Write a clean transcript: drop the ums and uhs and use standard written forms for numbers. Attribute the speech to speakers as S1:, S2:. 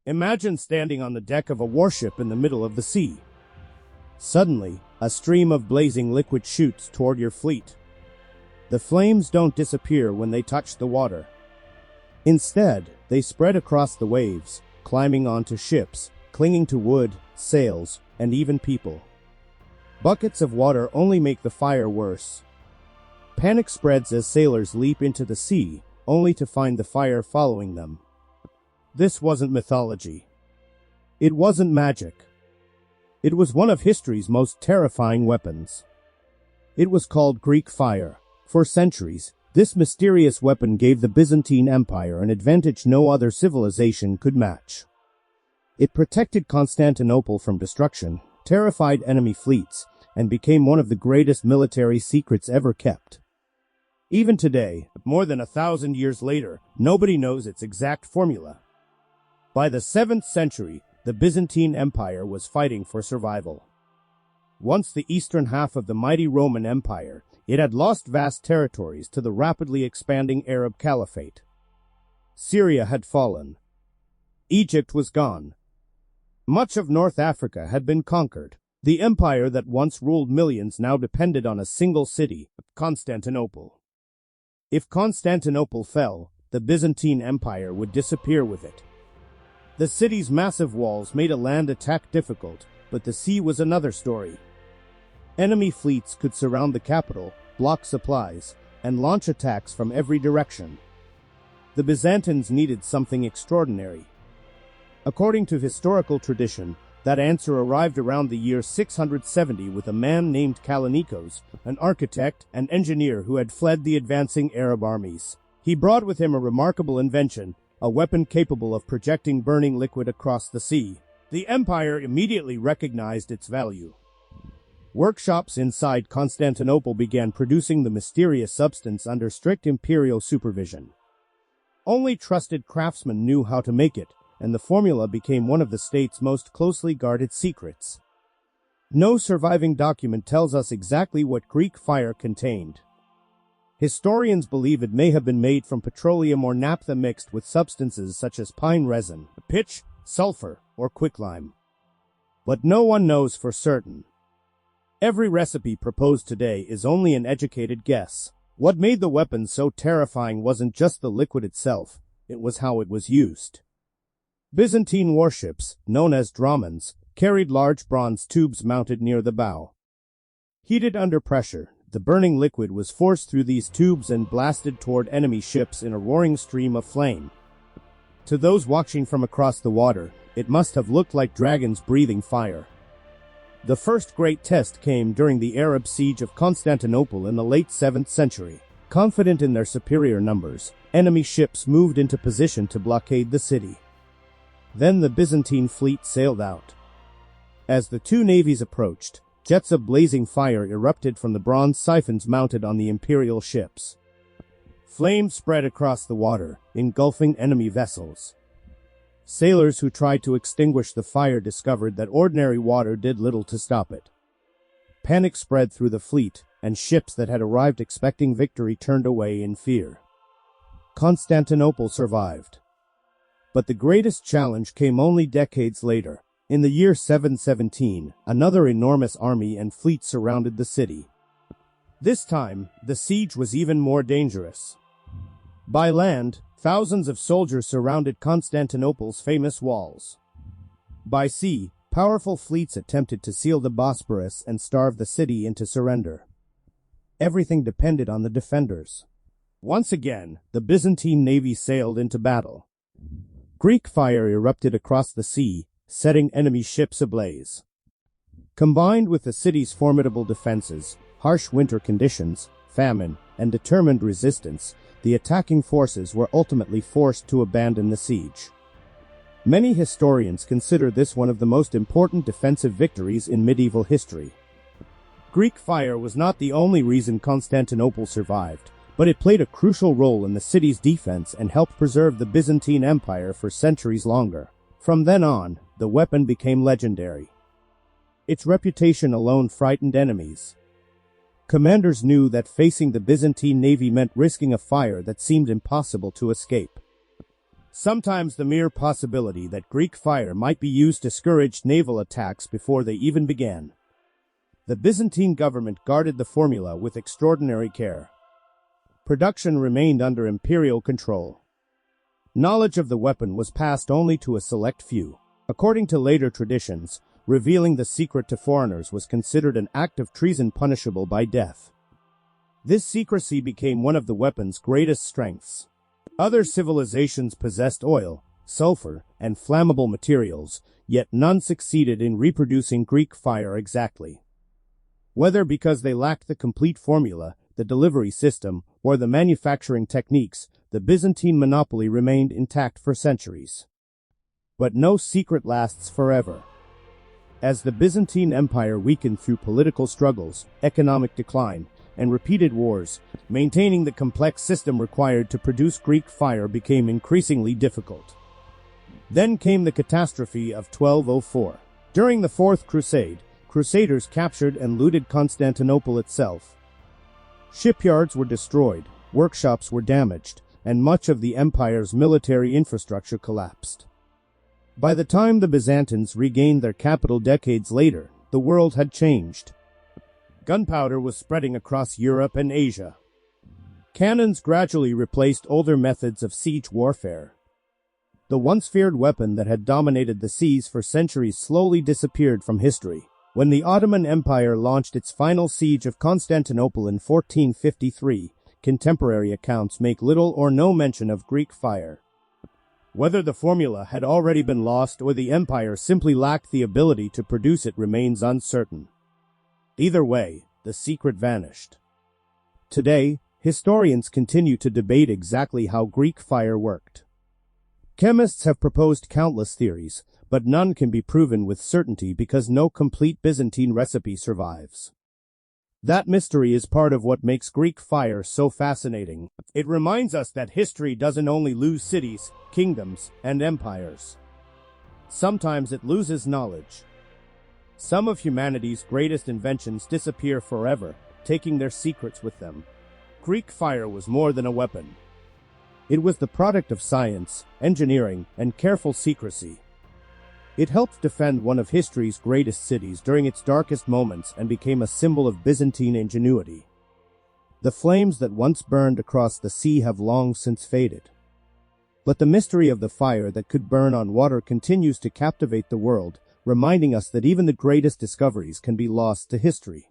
S1: Imagine standing on the deck of a warship in the middle of the sea. Suddenly, a stream of blazing liquid shoots toward your fleet. The flames don't disappear when they touch the water. Instead, they spread across the waves, climbing onto ships, clinging to wood, sails, and even people. Buckets of water only make the fire worse. Panic spreads as sailors leap into the sea, only to find the fire following them. This wasn't mythology. It wasn't magic. It was one of history's most terrifying weapons. It was called Greek fire. For centuries, this mysterious weapon gave the Byzantine Empire an advantage no other civilization could match. It protected Constantinople from destruction, terrified enemy fleets, and became one of the greatest military secrets ever kept. Even today, more than 1,000 years later, nobody knows its exact formula. By the 7th century, the Byzantine Empire was fighting for survival. Once the eastern half of the mighty Roman Empire, it had lost vast territories to the rapidly expanding Arab Caliphate. Syria had fallen. Egypt was gone. Much of North Africa had been conquered. The empire that once ruled millions now depended on a single city, Constantinople. If Constantinople fell, the Byzantine Empire would disappear with it. The city's massive walls made a land attack difficult, but the sea was another story. Enemy fleets could surround the capital, block supplies, and launch attacks from every direction. The Byzantines needed something extraordinary. According to historical tradition, that answer arrived around the year 670 with a man named Kallinikos, an architect and engineer who had fled the advancing Arab armies. He brought with him a remarkable invention, a weapon capable of projecting burning liquid across the sea. The empire immediately recognized its value. Workshops inside Constantinople began producing the mysterious substance under strict imperial supervision. Only trusted craftsmen knew how to make it, and the formula became one of the state's most closely guarded secrets. No surviving document tells us exactly what Greek fire contained. Historians believe it may have been made from petroleum or naphtha mixed with substances such as pine resin, pitch, sulfur, or quicklime. But no one knows for certain. Every recipe proposed today is only an educated guess. What made the weapon so terrifying wasn't just the liquid itself, it was how it was used. Byzantine warships, known as dromons, carried large bronze tubes mounted near the bow. Heated under pressure, the burning liquid was forced through these tubes and blasted toward enemy ships in a roaring stream of flame. To those watching from across the water, it must have looked like dragons breathing fire. The first great test came during the Arab siege of Constantinople in the late 7th century. Confident in their superior numbers, enemy ships moved into position to blockade the city. Then the Byzantine fleet sailed out. As the two navies approached, jets of blazing fire erupted from the bronze siphons mounted on the imperial ships. Flames spread across the water, engulfing enemy vessels. Sailors who tried to extinguish the fire discovered that ordinary water did little to stop it. Panic spread through the fleet, and ships that had arrived expecting victory turned away in fear. Constantinople survived. But the greatest challenge came only decades later. In the year 717, another enormous army and fleet surrounded the city. This time, the siege was even more dangerous. By land, thousands of soldiers surrounded Constantinople's famous walls. By sea, powerful fleets attempted to seal the Bosporus and starve the city into surrender. Everything depended on the defenders. Once again, the Byzantine navy sailed into battle. Greek fire erupted across the sea, setting enemy ships ablaze. Combined with the city's formidable defenses, harsh winter conditions, famine, and determined resistance, the attacking forces were ultimately forced to abandon the siege. Many historians consider this one of the most important defensive victories in medieval history. Greek fire was not the only reason Constantinople survived, but it played a crucial role in the city's defense and helped preserve the Byzantine Empire for centuries longer. From then on, the weapon became legendary. Its reputation alone frightened enemies. Commanders knew that facing the Byzantine navy meant risking a fire that seemed impossible to escape. Sometimes the mere possibility that Greek fire might be used discouraged naval attacks before they even began. The Byzantine government guarded the formula with extraordinary care. Production remained under imperial control. Knowledge of the weapon was passed only to a select few. According to later traditions, revealing the secret to foreigners was considered an act of treason punishable by death. This secrecy became one of the weapon's greatest strengths. Other civilizations possessed oil, sulfur, and flammable materials, yet none succeeded in reproducing Greek fire exactly. Whether because they lacked the complete formula, the delivery system, or the manufacturing techniques, the Byzantine monopoly remained intact for centuries. But no secret lasts forever. As the Byzantine Empire weakened through political struggles, economic decline, and repeated wars, maintaining the complex system required to produce Greek fire became increasingly difficult. Then came the catastrophe of 1204. During the Fourth Crusade, Crusaders captured and looted Constantinople itself. Shipyards were destroyed, workshops were damaged, and much of the empire's military infrastructure collapsed. By the time the Byzantines regained their capital decades later, the world had changed. Gunpowder was spreading across Europe and Asia. Cannons gradually replaced older methods of siege warfare. The once feared weapon that had dominated the seas for centuries slowly disappeared from history. When the Ottoman Empire launched its final siege of Constantinople in 1453, contemporary accounts make little or no mention of Greek fire. Whether the formula had already been lost or the empire simply lacked the ability to produce it remains uncertain. Either way, the secret vanished. Today, historians continue to debate exactly how Greek fire worked. Chemists have proposed countless theories, but none can be proven with certainty because no complete Byzantine recipe survives. That mystery is part of what makes Greek fire so fascinating. It reminds us that history doesn't only lose cities, kingdoms, and empires. Sometimes it loses knowledge. Some of humanity's greatest inventions disappear forever, taking their secrets with them. Greek fire was more than a weapon. It was the product of science, engineering, and careful secrecy. It helped defend one of history's greatest cities during its darkest moments and became a symbol of Byzantine ingenuity. The flames that once burned across the sea have long since faded. But the mystery of the fire that could burn on water continues to captivate the world, reminding us that even the greatest discoveries can be lost to history.